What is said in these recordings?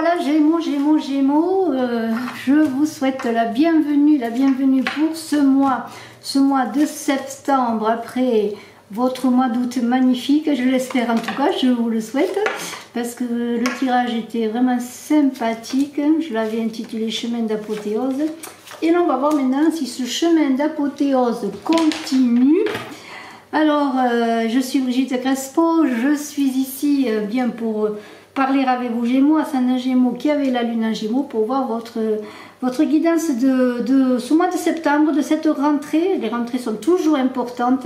voilà, Gémeaux, je vous souhaite la bienvenue pour ce mois de septembre, après votre mois d'août magnifique, je l'espère en tout cas, je vous le souhaite, parce que le tirage était vraiment sympathique, je l'avais intitulé Chemin d'apothéose, et là on va voir maintenant si ce chemin d'apothéose continue. Alors, je suis Brigitte Crespo, je suis ici bien pour parler avec vous Gémeaux, ascendant Gémeaux qui avait la lune en Gémeaux, pour voir votre guidance de ce mois de septembre, de cette rentrée. Les rentrées sont toujours importantes.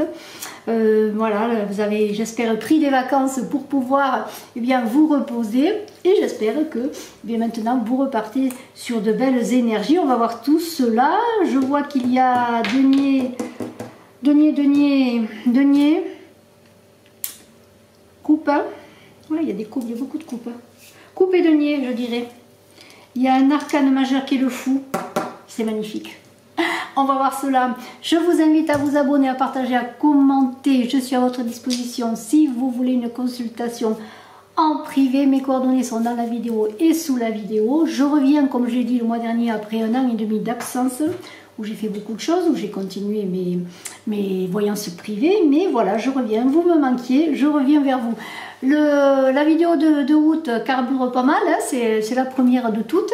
Voilà, vous avez, j'espère, pris des vacances pour pouvoir vous reposer. Et j'espère que maintenant vous repartez sur de belles énergies. On va voir tout cela. Je vois qu'il y a Denier, coupe, hein. Ouais, il y a des coupes, il y a beaucoup de coupes. Coupe et denier, je dirais. Il y a un arcane majeur qui est le fou. C'est magnifique. On va voir cela. Je vous invite à vous abonner, à partager, à commenter. Je suis à votre disposition si vous voulez une consultation en privé. Mes coordonnées sont dans la vidéo et sous la vidéo. Je reviens, comme j'ai dit le mois dernier, après 1 an et demi d'absence, où j'ai fait beaucoup de choses, où j'ai continué mes voyances privées. Mais voilà, je reviens. Vous me manquiez, je reviens vers vous. La vidéo de août carbure pas mal, hein, c'est la première de toutes.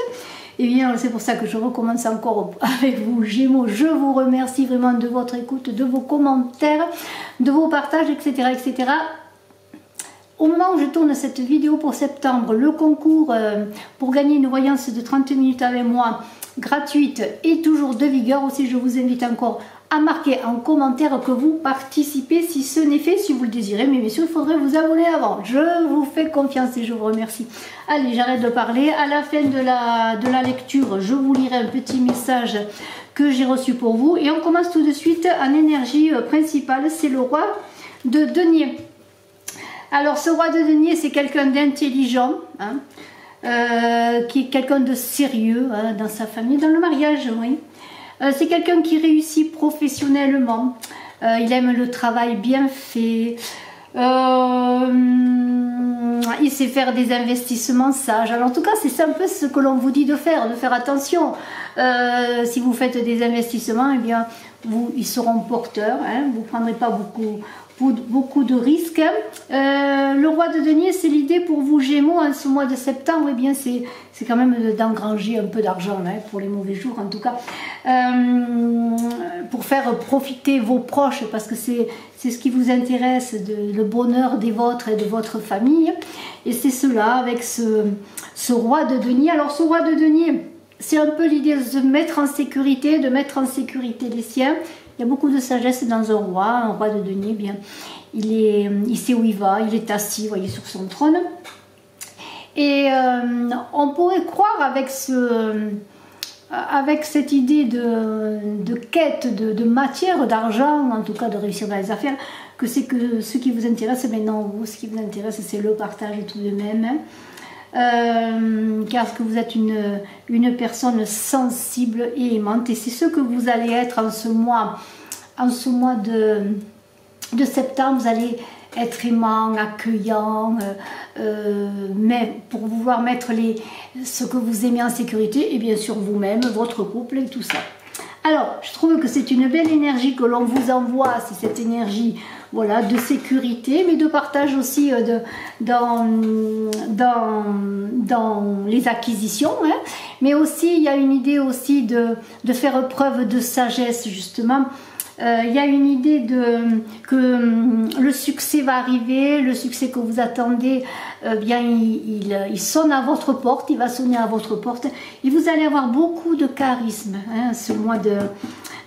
Et bien, c'est pour ça que je recommence encore avec vous, Gémeaux. Je vous remercie vraiment de votre écoute, de vos commentaires, de vos partages, etc. etc. Au moment où je tourne cette vidéo pour septembre, le concours pour gagner une voyance de 30 minutes avec moi, gratuite et toujours de vigueur aussi, je vous invite encore à marquer en commentaire que vous participez si ce n'est fait, si vous le désirez, mais bien sûr il faudrait vous abonner avant. Je vous fais confiance et je vous remercie. Allez, j'arrête de parler. À la fin de la lecture, je vous lirai un petit message que j'ai reçu pour vous et on commence tout de suite en énergie principale, c'est le roi de denier. Alors ce roi de denier, c'est quelqu'un d'intelligent, hein, qui est quelqu'un de sérieux, hein, dans sa famille, dans le mariage, oui. C'est quelqu'un qui réussit professionnellement, il aime le travail bien fait, il sait faire des investissements sages. Alors en tout cas c'est un peu ce que l'on vous dit de faire attention. Si vous faites des investissements, eh bien ils seront porteurs, hein, vous ne prendrez pas beaucoup de risques. Le roi de denier, c'est l'idée pour vous Gémeaux en ce mois de septembre, eh bien c'est quand même d'engranger un peu d'argent, hein, pour les mauvais jours en tout cas, pour faire profiter vos proches, parce que c'est ce qui vous intéresse, le bonheur des vôtres et de votre famille, et c'est cela avec ce roi de denier. Alors ce roi de denier, c'est un peu l'idée de se mettre en sécurité, de mettre en sécurité les siens. Il y a beaucoup de sagesse dans un roi de denier, bien, il sait où il va, il est assis, voyez, sur son trône. Et on pourrait croire avec cette idée de quête de matière, d'argent, en tout cas de réussir dans les affaires, que c'est que ce qui vous intéresse, maintenant vous, ce qui vous intéresse, c'est le partage tout de même, hein. Car que vous êtes une personne sensible et aimante, et c'est ce que vous allez être en ce mois de septembre. Vous allez être aimant, accueillant, mais pour pouvoir mettre ce que vous aimez en sécurité, et bien sûr vous-même, votre couple et tout ça. Alors, je trouve que c'est une belle énergie que l'on vous envoie, c'est cette énergie, voilà, de sécurité, mais de partage aussi dans les acquisitions, hein. Mais aussi, il y a une idée aussi de faire preuve de sagesse, justement. Il y a une idée que le succès va arriver, le succès que vous attendez, bien il sonne à votre porte, il va sonner à votre porte, et vous allez avoir beaucoup de charisme, hein, ce mois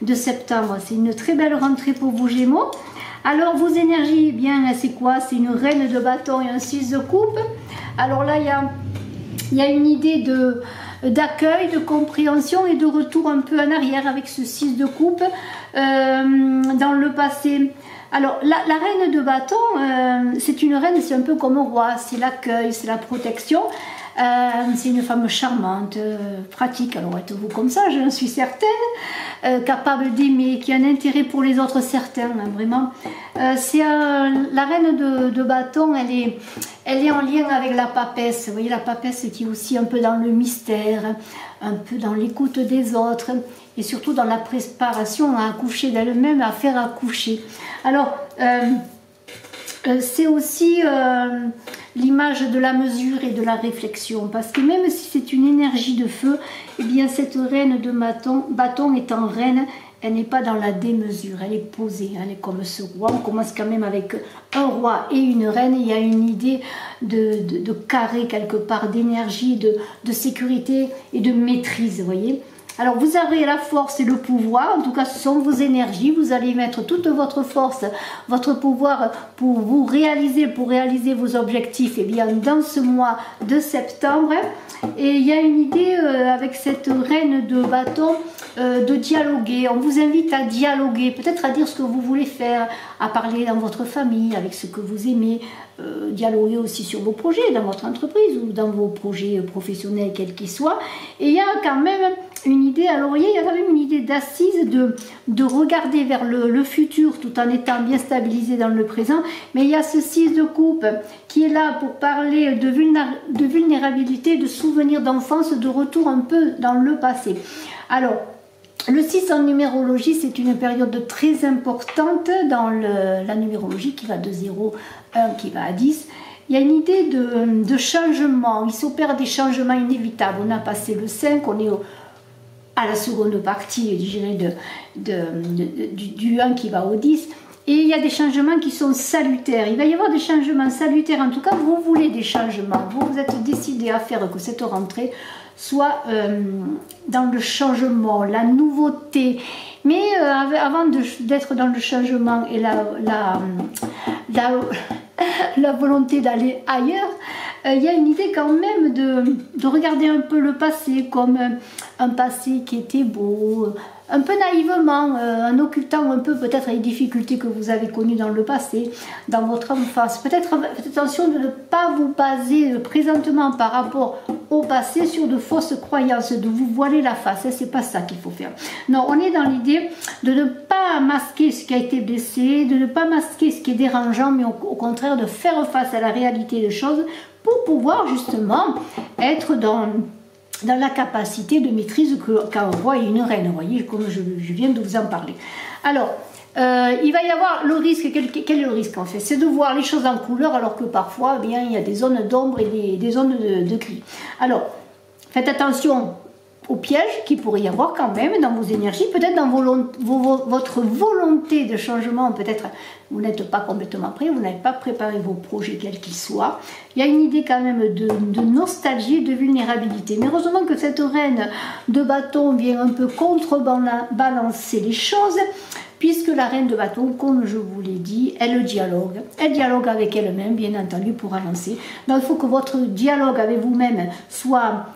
de septembre. C'est une très belle rentrée pour vous Gémeaux. Alors vos énergies, eh bien c'est quoi? C'est une reine de bâton et un 6 de coupe. Alors là il y a une idée d'accueil, de compréhension et de retour un peu en arrière avec ce 6 de coupe dans le passé. Alors la reine de bâton, c'est une reine, c'est un peu comme un roi, c'est l'accueil, c'est la protection. C'est une femme charmante, pratique, alors êtes-vous comme ça, j'en suis certaine, capable d'aimer, qui a un intérêt pour les autres certain, hein, vraiment. C'est la reine de bâton, elle est en lien avec la papesse. Vous voyez, la papesse qui est aussi un peu dans le mystère, un peu dans l'écoute des autres, et surtout dans la préparation à accoucher d'elle-même, à faire accoucher. Alors, c'est aussi l'image de la mesure et de la réflexion, parce que même si c'est une énergie de feu, eh bien cette reine de bâton étant reine, elle n'est pas dans la démesure, elle est posée, elle est comme ce roi. On commence quand même avec un roi et une reine, il y a une idée de carré quelque part, d'énergie, de sécurité et de maîtrise, vous voyez. Alors vous avez la force et le pouvoir, en tout cas ce sont vos énergies, vous allez mettre toute votre force, votre pouvoir pour vous réaliser, pour réaliser vos objectifs, et bien dans ce mois de septembre. Et il y a une idée avec cette reine de bâton de dialoguer. On vous invite à dialoguer, peut-être à dire ce que vous voulez faire, à parler dans votre famille, avec ce que vous aimez, dialoguer aussi sur vos projets, dans votre entreprise ou dans vos projets professionnels, quels qu'ils soient. Et il y a quand même une idée à l'oreiller, il y a quand même une idée d'assise, de regarder vers le futur tout en étant bien stabilisé dans le présent. Mais il y a ce 6 de coupe qui est là pour parler de vulnérabilité, de souvenirs d'enfance, de retour un peu dans le passé. Alors, le 6 en numérologie, c'est une période très importante dans la numérologie qui va de 0, 1 qui va à 10. Il y a une idée de changement, il s'opère des changements inévitables. On a passé le 5, on est à la seconde partie, je dirais, du 1 qui va au 10. Et il y a des changements qui sont salutaires. Il va y avoir des changements salutaires. En tout cas, vous voulez des changements. Vous vous êtes décidé à faire que cette rentrée soit dans le changement, la nouveauté. Mais avant d'être dans le changement et la volonté d'aller ailleurs, il y a une idée quand même de regarder un peu le passé comme un passé qui était beau, un peu naïvement, en occultant un peu peut-être les difficultés que vous avez connues dans le passé, dans votre enfance. Peut-être faites attention de ne pas vous baser présentement par rapport au passé sur de fausses croyances, de vous voiler la face. C'est pas ça qu'il faut faire. Non, on est dans l'idée de ne pas masquer ce qui a été blessé, de ne pas masquer ce qui est dérangeant, mais au contraire de faire face à la réalité des choses pour pouvoir justement être dans la capacité de maîtrise qu'un roi et une reine, vous voyez, comme je viens de vous en parler. Alors, il va y avoir le risque, quel est le risque en fait? C'est de voir les choses en couleur alors que parfois, eh bien, il y a des zones d'ombre et des zones de gris. Alors, faites attention aux pièges qu'il pourrait y avoir quand même dans vos énergies, peut-être dans votre volonté de changement, peut-être vous n'êtes pas complètement prêt, vous n'avez pas préparé vos projets quels qu'ils soient. Il y a une idée quand même de nostalgie, de vulnérabilité. Mais heureusement que cette reine de bâton vient un peu contrebalancer les choses, puisque la reine de bâton, comme je vous l'ai dit, elle dialogue. Elle dialogue avec elle-même, bien entendu, pour avancer. Donc il faut que votre dialogue avec vous-même soit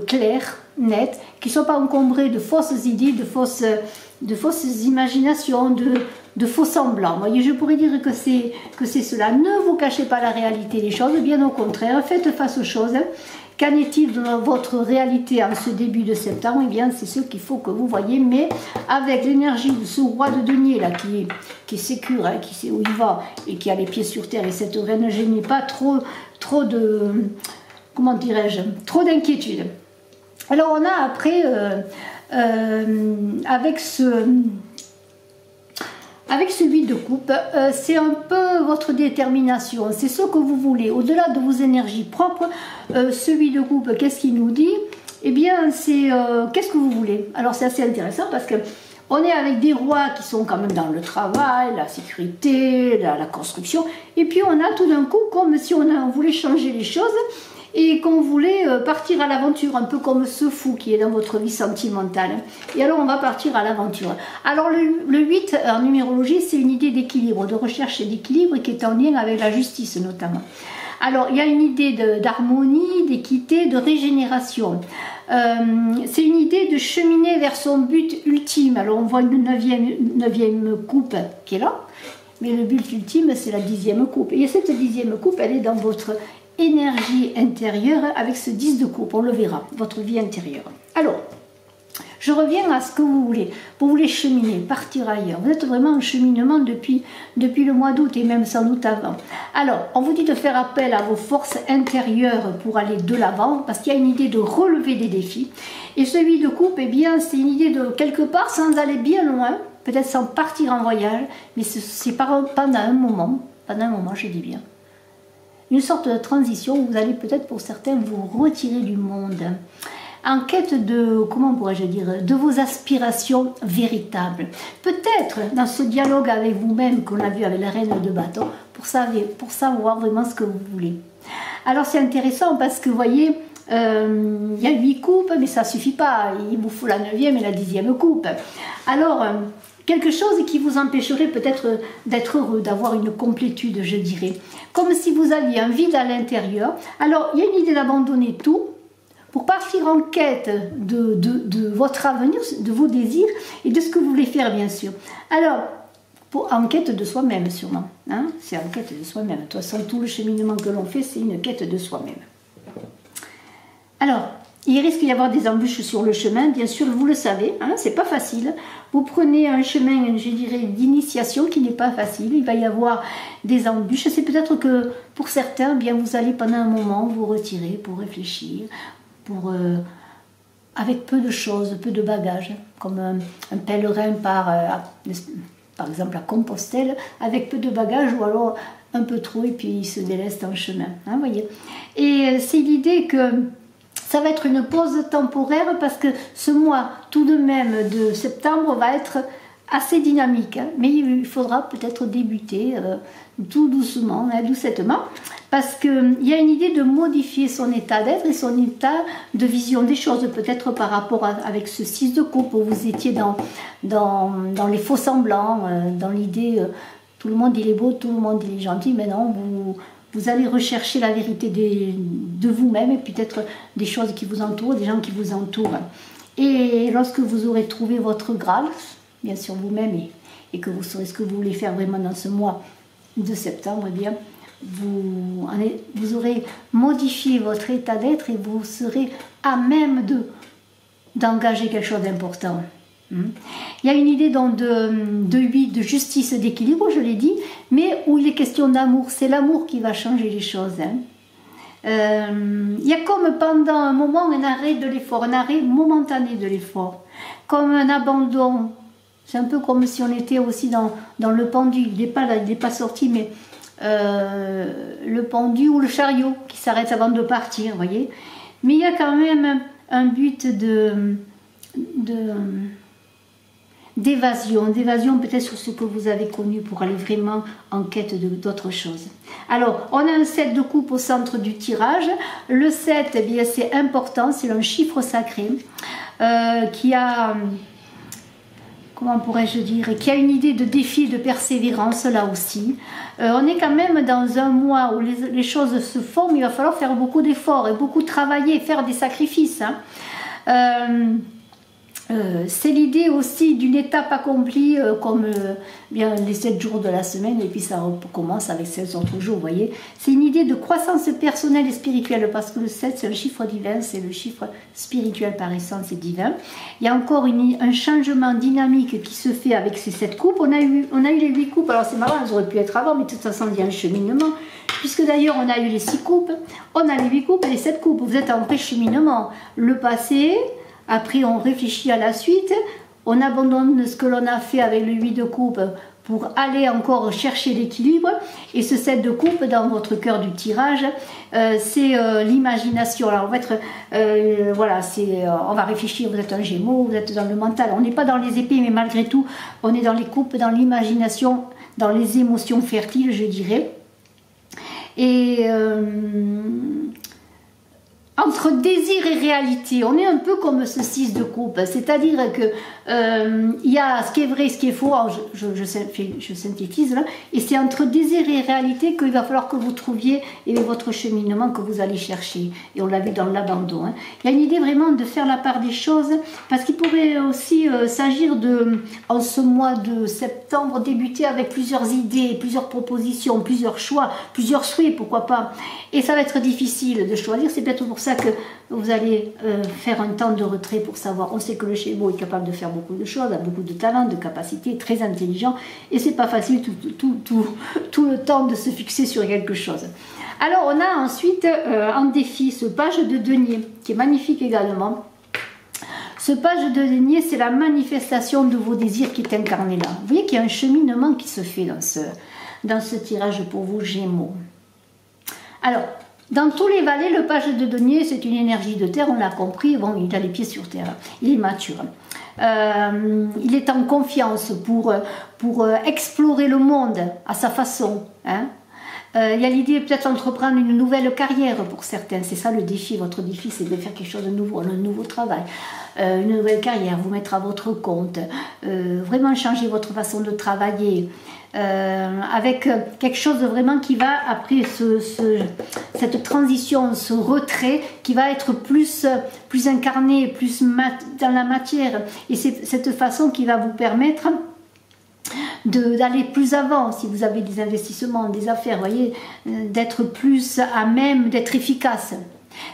clair, net, qui ne soit pas encombré de fausses idées, de fausses imaginations, de faux semblants. Vous voyez, je pourrais dire que c'est cela. Ne vous cachez pas la réalité des choses, bien au contraire, faites face aux choses. Qu'en est-il de votre réalité en ce début de septembre? Eh bien, c'est ce qu'il faut que vous voyez, mais avec l'énergie de ce roi de denier là, qui est sécure, hein, qui sait où il va et qui a les pieds sur terre, et cette reine, je n'ai pas trop de, comment dirais-je, trop d'inquiétude. Alors on a après, avec ce 8 de coupe, c'est un peu votre détermination, c'est ce que vous voulez, au-delà de vos énergies propres. Ce 8 de coupe, qu'est-ce qu'il nous dit? Eh bien, c'est qu'est-ce que vous voulez? Alors c'est assez intéressant parce que on est avec des rois qui sont quand même dans le travail, la sécurité, la construction, et puis on a tout d'un coup comme si on voulait changer les choses, et qu'on voulait partir à l'aventure, un peu comme ce fou qui est dans votre vie sentimentale. Et alors on va partir à l'aventure. Alors le 8 en numérologie, c'est une idée d'équilibre, de recherche d'équilibre qui est en lien avec la justice notamment. Alors il y a une idée d'harmonie, d'équité, de régénération. C'est une idée de cheminer vers son but ultime. Alors on voit une 9e coupe qui est là, mais le but ultime c'est la 10e coupe. Et cette 10e coupe, elle est dans votre énergie intérieure avec ce 10 de coupe, on le verra, votre vie intérieure. Alors, je reviens à ce que vous voulez. Vous voulez cheminer, partir ailleurs. Vous êtes vraiment en cheminement depuis le mois d'août et même sans doute avant. Alors, on vous dit de faire appel à vos forces intérieures pour aller de l'avant, parce qu'il y a une idée de relever des défis. Et celui de coupe, eh bien, c'est une idée de quelque part, sans aller bien loin, peut-être sans partir en voyage, mais c'est pendant un moment, je dis bien, une sorte de transition où vous allez peut-être pour certains vous retirer du monde. En quête de, comment pourrais-je dire, de vos aspirations véritables. Peut-être dans ce dialogue avec vous-même qu'on a vu avec la reine de bâton, pour savoir vraiment ce que vous voulez. Alors c'est intéressant parce que vous voyez, il y a 8 coupes, mais ça ne suffit pas. Il vous faut la 9e et la 10e coupe. Alors, quelque chose qui vous empêcherait peut-être d'être heureux, d'avoir une complétude, je dirais. Comme si vous aviez un vide à l'intérieur. Alors, il y a une idée d'abandonner tout, pour partir en quête de votre avenir, de vos désirs et de ce que vous voulez faire, bien sûr. Alors, en quête de soi-même, sûrement. Hein, c'est en quête de soi-même. De toute façon, tout le cheminement que l'on fait, c'est une quête de soi-même. Alors, il risque d'y avoir des embûches sur le chemin, bien sûr, vous le savez, hein, c'est pas facile. Vous prenez un chemin, je dirais, d'initiation qui n'est pas facile. Il va y avoir des embûches. C'est peut-être que, pour certains, bien, vous allez pendant un moment vous retirer pour réfléchir, avec peu de choses, peu de bagages, comme un pèlerin par exemple à Compostelle, avec peu de bagages ou alors un peu trop et puis il se déleste en chemin. Hein, voyez. Et c'est l'idée que ça va être une pause temporaire parce que ce mois tout de même de septembre va être assez dynamique, hein, mais il faudra peut-être débuter tout doucement, hein, doucettement, parce qu'il y a une idée de modifier son état d'être et son état de vision des choses, peut-être par rapport avec ce 6 de coupe où vous étiez dans les faux semblants, dans l'idée tout le monde il est beau, tout le monde il est gentil, mais non, vous allez rechercher la vérité de vous-même et peut-être des choses qui vous entourent, des gens qui vous entourent. Et lorsque vous aurez trouvé votre Graal, bien sûr vous-même, et que vous saurez ce que vous voulez faire vraiment dans ce mois de septembre, eh bien, vous aurez modifié votre état d'être et vous serez à même d'engager quelque chose d'important. Il y a une idée donc de justice, d'équilibre, je l'ai dit, mais où il est question d'amour. C'est l'amour qui va changer les choses. Hein. Il y a comme pendant un moment un arrêt de l'effort, un arrêt momentané de l'effort, comme un abandon. C'est un peu comme si on était aussi dans le pendu. Il n'est pas sorti, mais le pendu ou le chariot qui s'arrête avant de partir, vous voyez. Mais il y a quand même un but d'évasion peut-être sur ce que vous avez connu pour aller vraiment en quête d'autres choses. Alors, on a un 7 de coupe au centre du tirage. Le 7, eh bien, c'est important, c'est un chiffre sacré qui a... comment pourrais-je dire, qui a une idée de défi et de persévérance là aussi. On est quand même dans un mois où les choses se font, mais il va falloir faire beaucoup d'efforts et beaucoup travailler, faire des sacrifices. Hein. C'est l'idée aussi d'une étape accomplie comme bien les 7 jours de la semaine et puis ça recommence avec 16 autres jours, vous voyez. C'est une idée de croissance personnelle et spirituelle parce que le 7 c'est un chiffre divin, c'est le chiffre spirituel par essence et divin. Il y a encore un changement dynamique qui se fait avec ces 7 coupes. On a eu les 8 coupes, alors c'est marrant, elles auraient pu être avant, mais de toute façon il y a un cheminement. Puisque d'ailleurs on a eu les 6 coupes, on a les 8 coupes et les 7 coupes. Vous êtes en vrai cheminement. Le passé... Après, on réfléchit à la suite, on abandonne ce que l'on a fait avec le 8 de coupe pour aller encore chercher l'équilibre. Et ce 7 de coupe, dans votre cœur du tirage, c'est l'imagination. Alors, on va être, voilà, on va réfléchir, vous êtes un Gémeaux, vous êtes dans le mental. On n'est pas dans les épées, mais malgré tout, on est dans les coupes, dans l'imagination, dans les émotions fertiles, je dirais. Et... entre désir et réalité. On est un peu comme ce 6 de coupe, c'est-à-dire que il y a ce qui est vrai, ce qui est faux, je synthétise là, et c'est entre désir et réalité qu'il va falloir que vous trouviez votre cheminement que vous allez chercher. Et on l'a vu dans l'abandon. Hein. Il y a une idée vraiment de faire la part des choses, parce qu'il pourrait aussi s'agir de, en ce mois de septembre, débuter avec plusieurs idées, plusieurs propositions, plusieurs choix, plusieurs souhaits, pourquoi pas. Et ça va être difficile de choisir, c'est peut-être pour ça que vous allez faire un temps de retrait pour savoir. On sait que le Gémeaux est capable de faire beaucoup de choses, a beaucoup de talent, de capacités, très intelligent, et c'est pas facile tout le temps de se fixer sur quelque chose. Alors on a ensuite en défi ce page de denier, qui est magnifique également. Ce page de denier, c'est la manifestation de vos désirs qui est incarné là. Vous voyez qu'il y a un cheminement qui se fait dans ce tirage pour vous Gémeaux. Alors, dans tous les valets, le page de denier, c'est une énergie de terre, on l'a compris, bon, il a les pieds sur terre, il est mature. Il est en confiance pour explorer le monde à sa façon. Hein. Il y a l'idée peut-être d'entreprendre une nouvelle carrière pour certains, c'est ça le défi, votre défi c'est de faire quelque chose de nouveau, un nouveau travail, une nouvelle carrière, vous mettre à votre compte, vraiment changer votre façon de travailler, avec quelque chose vraiment qui va, après cette transition, ce retrait, qui va être plus incarné, plus dans la matière, et c'est cette façon qui va vous permettre d'aller plus avant, si vous avez des investissements, des affaires, voyez, d'être plus à même, d'être efficace.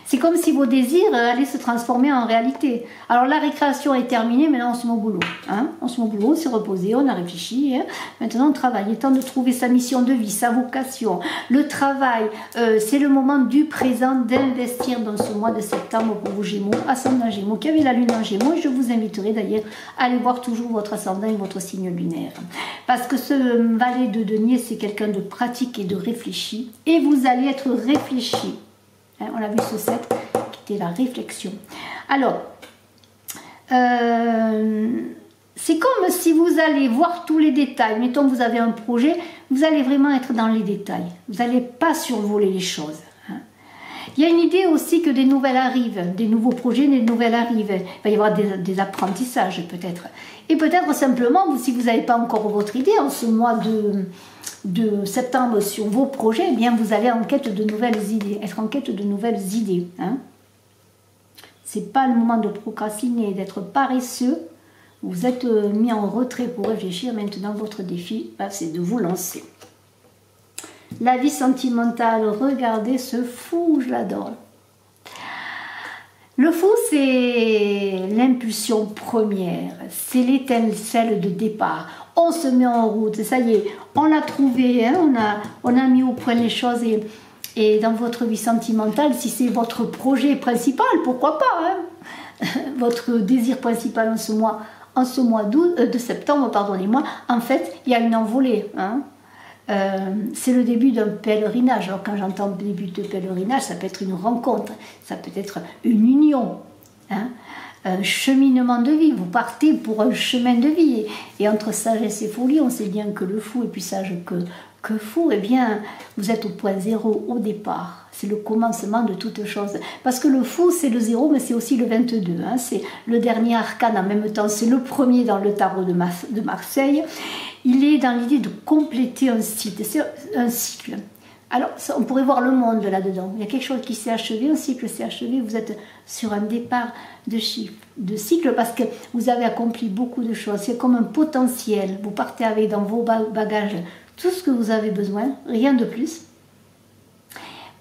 C'est comme si vos désirs allaient se transformer en réalité. Alors la récréation est terminée, maintenant on se met au boulot. Hein, on se met au boulot, on s'est reposé, on a réfléchi. Hein. Maintenant on travaille. Il est temps de trouver sa mission de vie, sa vocation. Le travail, c'est le moment du présent d'investir dans ce mois de septembre pour vos Gémeaux, ascendant Gémeaux, qui avait la lune en Gémeaux. Et je vous inviterai d'ailleurs à aller voir toujours votre ascendant et votre signe lunaire. Parce que ce valet de denier, c'est quelqu'un de pratique et de réfléchi. Et vous allez être réfléchi. On a vu ce 7 qui était la réflexion. Alors, c'est comme si vous allez voir tous les détails. Mettons que vous avez un projet, vous allez vraiment être dans les détails. Vous n'allez pas survoler les choses. Hein. Il y a une idée aussi que des nouvelles arrivent, des nouveaux projets, des nouvelles arrivent. Il va y avoir des apprentissages peut-être. Et peut-être simplement, si vous n'avez pas encore votre idée, en ce mois de septembre sur vos projets, eh bien vous allez en quête de nouvelles idées, être en quête de nouvelles idées. Hein. C'est pas le moment de procrastiner, d'être paresseux. Vous êtes mis en retrait pour réfléchir. Maintenant, votre défi, c'est de vous lancer. La vie sentimentale, regardez ce fou, je l'adore. Le fou, c'est l'impulsion première, c'est l'étincelle de départ. On se met en route, ça y est, on l'a trouvé, hein, on a mis au point les choses et dans votre vie sentimentale, si c'est votre projet principal, pourquoi pas, hein, votre désir principal en ce mois de septembre, pardonnez-moi, en fait, il y a une envolée. Hein. C'est le début d'un pèlerinage. Alors quand j'entends le début de pèlerinage, ça peut être une rencontre, ça peut être une union, hein, un cheminement de vie. Vous partez pour un chemin de vie. Et entre sagesse et folie, on sait bien que le fou est plus sage que fou. Eh bien, vous êtes au point zéro, au départ. C'est le commencement de toute chose. Parce que le fou, c'est le 0, mais c'est aussi le 22. Hein. C'est le dernier arcane en même temps. C'est le premier dans le tarot de Marseille. Il est dans l'idée de compléter un cycle. C'est un cycle. Alors, on pourrait voir le monde là-dedans. Il y a quelque chose qui s'est achevé, un cycle s'est achevé. Vous êtes sur un départ de cycle parce que vous avez accompli beaucoup de choses. C'est comme un potentiel. Vous partez avec dans vos bagages tout ce que vous avez besoin, rien de plus.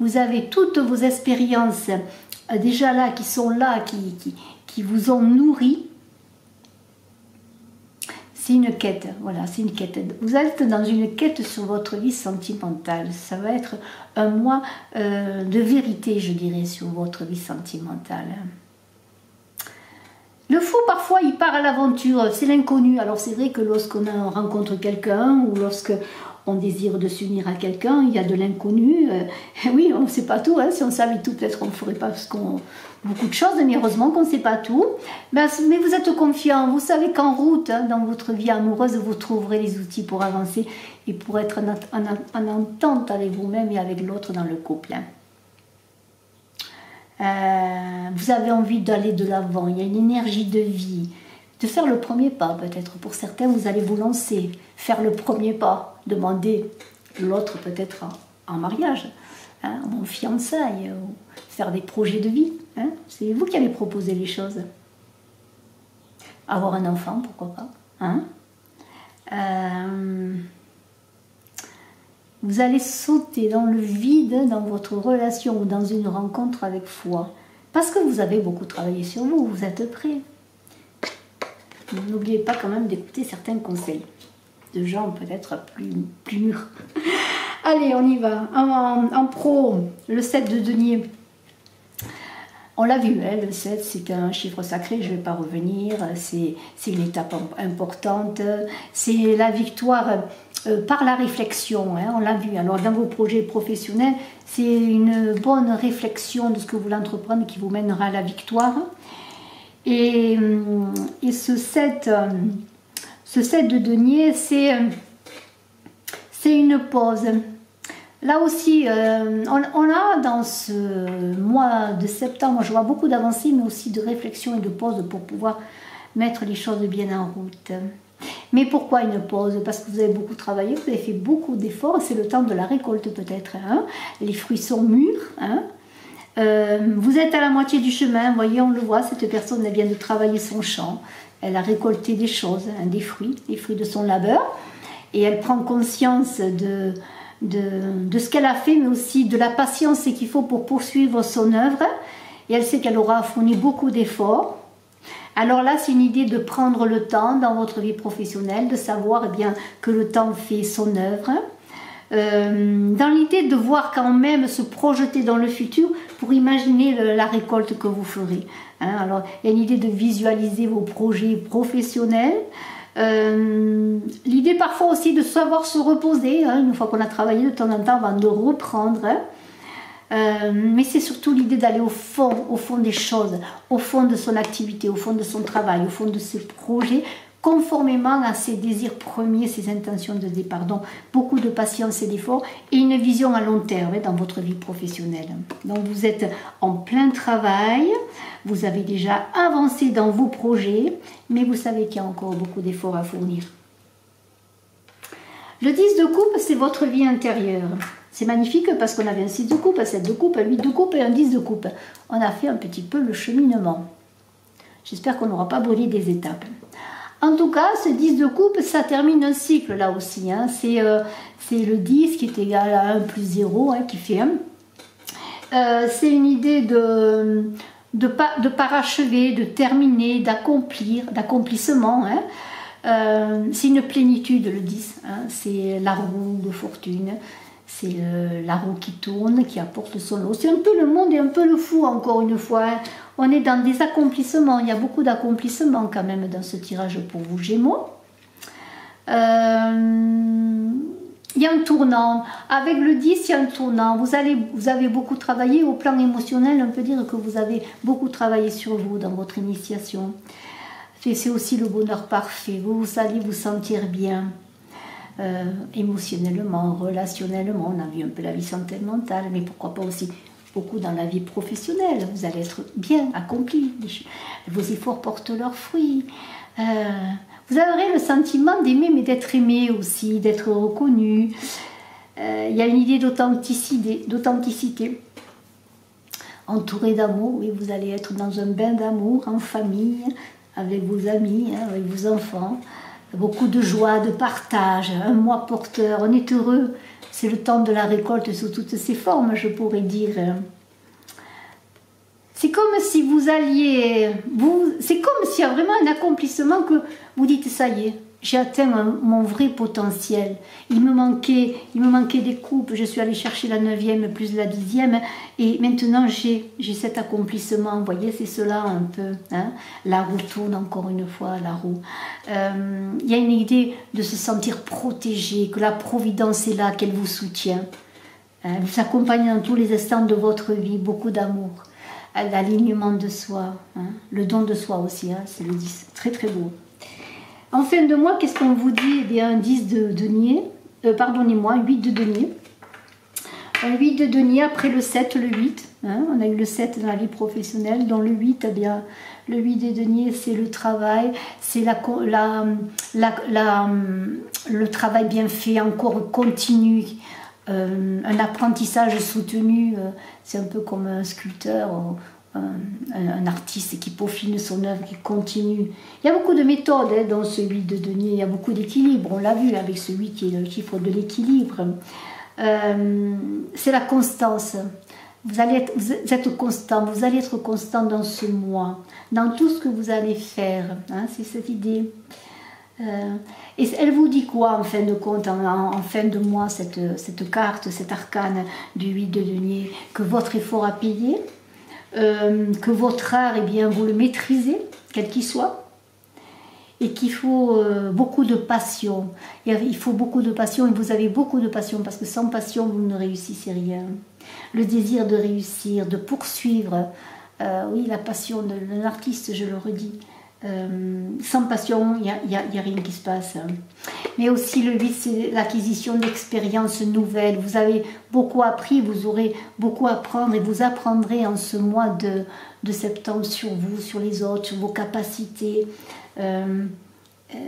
Vous avez toutes vos expériences déjà là, qui sont là, qui vous ont nourri. C'est une quête, voilà, c'est une quête. Vous êtes dans une quête sur votre vie sentimentale. Ça va être un mois de vérité, je dirais, sur votre vie sentimentale. Le fou, parfois, il part à l'aventure, c'est l'inconnu. Alors c'est vrai que lorsqu'on rencontre quelqu'un ou lorsque on désire de s'unir à quelqu'un, il y a de l'inconnu. Oui, on ne sait pas tout. Hein. Si on savait tout, peut-être qu'on ne ferait pas beaucoup de choses, mais heureusement qu'on ne sait pas tout. Mais vous êtes confiant, vous savez qu'en route, hein, dans votre vie amoureuse, vous trouverez les outils pour avancer et pour être en entente avec vous-même et avec l'autre dans le couple. Hein. Vous avez envie d'aller de l'avant, il y a une énergie de vie, de faire le premier pas peut-être. Pour certains, vous allez vous lancer, faire le premier pas, demander l'autre peut-être en mariage, hein, en fiançailles, ou faire des projets de vie. Hein. C'est vous qui allez proposer les choses. Avoir un enfant, pourquoi pas. Hein. Vous allez sauter dans le vide dans votre relation ou dans une rencontre avec foi. Parce que vous avez beaucoup travaillé sur vous, vous êtes prêts. N'oubliez pas quand même d'écouter certains conseils de gens peut-être plus mûrs. Allez, on y va. En pro, le 7 de denier. On l'a vu, hein, le 7, c'est un chiffre sacré, je ne vais pas revenir. C'est une étape importante. C'est la victoire par la réflexion, hein, on l'a vu. Alors, dans vos projets professionnels, c'est une bonne réflexion de ce que vous voulez entreprendre qui vous mènera à la victoire. Et ce 7 de denier, c'est une pause. Là aussi, on a dans ce mois de septembre, je vois beaucoup d'avancées, mais aussi de réflexion et de pause pour pouvoir mettre les choses bien en route. Mais pourquoi une pause? Parce que vous avez beaucoup travaillé, vous avez fait beaucoup d'efforts, c'est le temps de la récolte peut-être. Hein. Les fruits sont mûrs. Hein. Vous êtes à la moitié du chemin, vous voyez, on le voit, cette personne elle vient de travailler son champ, elle a récolté des choses, hein, des fruits de son labeur, et elle prend conscience de ce qu'elle a fait, mais aussi de la patience qu'il faut pour poursuivre son œuvre, et elle sait qu'elle aura fourni beaucoup d'efforts. Alors là, c'est une idée de prendre le temps dans votre vie professionnelle, de savoir eh bien, que le temps fait son œuvre, dans l'idée de voir quand même se projeter dans le futur pour imaginer la récolte que vous ferez. Hein. Alors, il y a une idée de visualiser vos projets professionnels, l'idée parfois aussi de savoir se reposer, hein, une fois qu'on a travaillé de temps en temps avant de reprendre. Hein. Mais c'est surtout l'idée d'aller au fond des choses, au fond de son activité, au fond de son travail, au fond de ses projets, conformément à ses désirs premiers, ses intentions de départ. Donc, beaucoup de patience et d'effort et une vision à long terme dans votre vie professionnelle. Donc, vous êtes en plein travail, vous avez déjà avancé dans vos projets, mais vous savez qu'il y a encore beaucoup d'efforts à fournir. Le 10 de coupe, c'est votre vie intérieure. C'est magnifique parce qu'on avait un 6 de coupe, un 7 de coupe, un 8 de coupe et un 10 de coupe. On a fait un petit peu le cheminement. J'espère qu'on n'aura pas brûlé des étapes. En tout cas, ce 10 de coupe, ça termine un cycle là aussi. Hein. C'est le 10 qui est égal à 1 plus 0, hein, qui fait 1. C'est une idée de parachever, de terminer, d'accomplir, d'accomplissement. Hein. C'est une plénitude, le 10. Hein. C'est la roue de fortune. C'est la roue qui tourne, qui apporte son lot. C'est un peu le monde et un peu le fou, encore une fois. Hein. On est dans des accomplissements. Il y a beaucoup d'accomplissements quand même dans ce tirage pour vous, Gémeaux. Il y a un tournant. Avec le 10, il y a un tournant. Vous avez beaucoup travaillé au plan émotionnel. On peut dire que vous avez beaucoup travaillé sur vous dans votre initiation. C'est aussi le bonheur parfait. Vous allez vous sentir bien. Émotionnellement, relationnellement, on a vu un peu la vie sentimentale, mais pourquoi pas aussi beaucoup dans la vie professionnelle. Vous allez être bien accompli, vos efforts portent leurs fruits. Vous aurez le sentiment d'aimer, mais d'être aimé aussi, d'être reconnu. Il y a une idée d'authenticité. Entouré d'amour, oui, vous allez être dans un bain d'amour, en famille, avec vos amis, hein, avec vos enfants. Beaucoup de joie, de partage, un mois porteur, on est heureux. C'est le temps de la récolte sous toutes ses formes, je pourrais dire. C'est comme si vous alliez... C'est comme s'il y a vraiment un accomplissement que vous dites, ça y est, j'ai atteint mon vrai potentiel. Il me manquait des coupes, je suis allée chercher la 9e plus la 10e et maintenant j'ai cet accomplissement. Vous voyez, c'est cela un peu. Hein. La roue tourne encore une fois, la roue. Il y a une idée de se sentir protégé, que la providence est là, qu'elle vous soutient. Elle vous accompagne dans tous les instants de votre vie, beaucoup d'amour. L'alignement de soi, hein. Le don de soi aussi, hein. C'est le 10, très très beau. En fin de mois, qu'est-ce qu'on vous dit? Eh bien, un 10 de denier, pardonnez-moi, un 8 de denier. Un 8 de denier, après le 7, le 8. Hein, on a eu le 7 dans la vie professionnelle, dans le 8, eh bien, le 8 des deniers, c'est le travail, c'est le travail bien fait, encore continu, un apprentissage soutenu, c'est un peu comme un sculpteur, un artiste qui peaufine son œuvre, qui continue. Il y a beaucoup de méthodes hein, dans ce 8 de denier, il y a beaucoup d'équilibre, on l'a vu avec ce 8 qui est le chiffre de l'équilibre. C'est la constance. Vous êtes constant, vous allez être constant dans ce mois, dans tout ce que vous allez faire. Hein, c'est cette idée. Et elle vous dit quoi en fin de compte, en fin de mois, cette carte, cet arcane du 8 de denier? Que votre effort a payé, que votre art, eh bien, vous le maîtrisez, quel qu'il soit, et qu'il faut beaucoup de passion. Il faut beaucoup de passion, et vous avez beaucoup de passion, parce que sans passion, vous ne réussissez rien. Le désir de réussir, de poursuivre, oui, la passion d'un artiste, je le redis. Sans passion, il n'y a rien qui se passe. Mais aussi le 8, c'est l'acquisition d'expériences nouvelles. Vous avez beaucoup appris, vous aurez beaucoup à apprendre, et vous apprendrez en ce mois de septembre sur vous, sur les autres, sur vos capacités.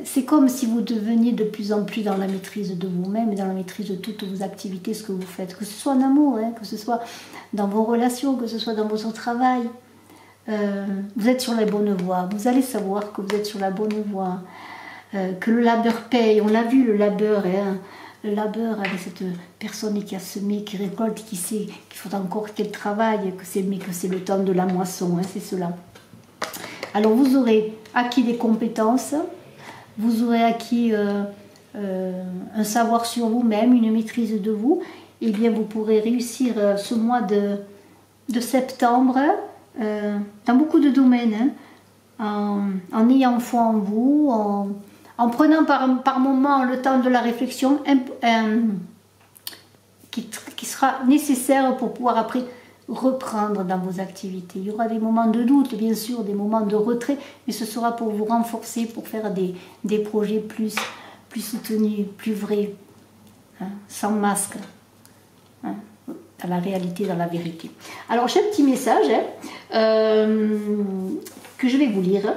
C'est comme si vous deveniez de plus en plus dans la maîtrise de vous-même et dans la maîtrise de toutes vos activités, ce que vous faites, que ce soit en amour, hein, que ce soit dans vos relations, que ce soit dans votre travail. Vous êtes sur la bonne voie, vous allez savoir que vous êtes sur la bonne voie, que le labeur paye. On l'a vu, le labeur, hein, le labeur avec cette personne qui a semé, qui récolte, qui sait qu'il faut encore qu'elle travaille, mais que c'est le temps de la moisson, hein, c'est cela. Alors vous aurez acquis des compétences, vous aurez acquis un savoir sur vous-même, une maîtrise de vous, et bien vous pourrez réussir ce mois de septembre dans beaucoup de domaines, hein, en ayant foi en vous, en prenant par moment le temps de la réflexion qui sera nécessaire pour pouvoir après reprendre dans vos activités. Il y aura des moments de doute, bien sûr, des moments de retrait, mais ce sera pour vous renforcer, pour faire des projets plus soutenus, plus vrais, hein, sans masque, hein, dans la réalité, dans la vérité. Alors j'ai un petit message que je vais vous lire.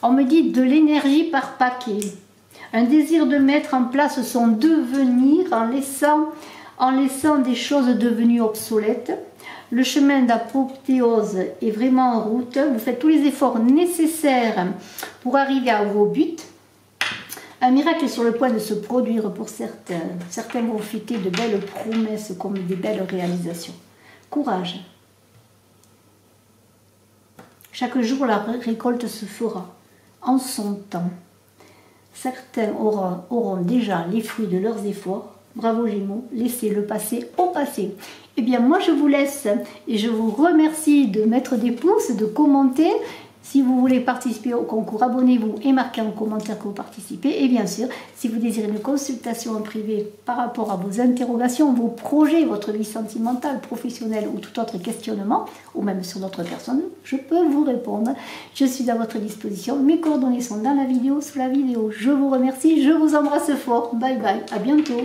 On me dit de l'énergie par paquet, un désir de mettre en place son devenir en laissant des choses devenues obsolètes. Le chemin d'apothéose est vraiment en route. Vous faites tous les efforts nécessaires pour arriver à vos buts. Un miracle est sur le point de se produire pour certains. Certains vont fêter de belles promesses comme des belles réalisations. Courage. Chaque jour, la récolte se fera en son temps. Certains auront déjà les fruits de leurs efforts. Bravo Gémeaux, laissez le passé au passé. Eh bien moi je vous laisse et je vous remercie de mettre des pouces, de commenter. Si vous voulez participer au concours, abonnez-vous et marquez en commentaire que vous participez. Et bien sûr, si vous désirez une consultation en privé par rapport à vos interrogations, vos projets, votre vie sentimentale, professionnelle ou tout autre questionnement, ou même sur d'autres personnes, je peux vous répondre. Je suis à votre disposition. Mes coordonnées sont dans la vidéo, sous la vidéo. Je vous remercie, je vous embrasse fort. Bye bye, à bientôt.